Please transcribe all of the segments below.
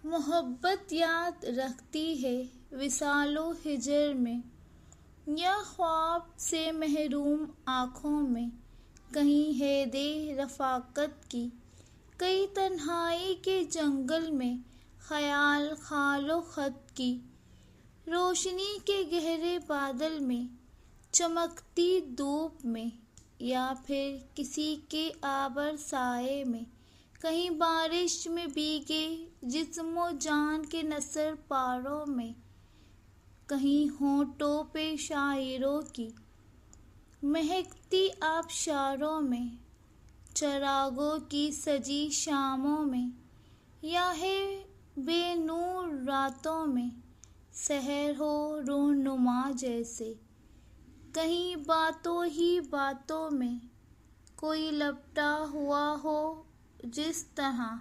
मोहब्बत याद रखती है विसालो हिजर में, या ख्वाब से महरूम आँखों में कहीं है दे रफ़ाकत की। कई तन्हाई के जंगल में ख़याल खालो ख़त की। रोशनी के गहरे बादल में, चमकती धूप में, या फिर किसी के आबर साए में कहीं बारिश में भीगे जिस्मो जान के नसर पारों में, कहीं होंठों पे शायरों की महकती आबशारों में, चरागों की सजी शामों में, या है बेनूर रातों में सहर हो रूहनुमा जैसे। कहीं बातों ही बातों में कोई लपटा हुआ हो जिस तरह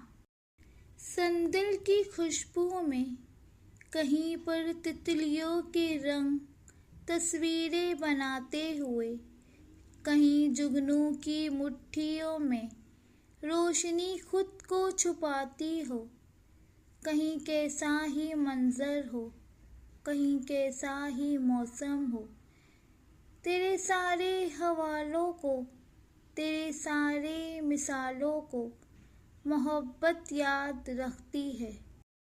संदल की खुशबू में, कहीं पर तितलियों के रंग तस्वीरें बनाते हुए, कहीं जुगनू की मुट्ठियों में रोशनी खुद को छुपाती हो। कहीं कैसा ही मंजर हो, कहीं कैसा ही मौसम हो, तेरे सारे हवालों को, तेरे सारे मिसालों को मोहब्बत याद रखती है।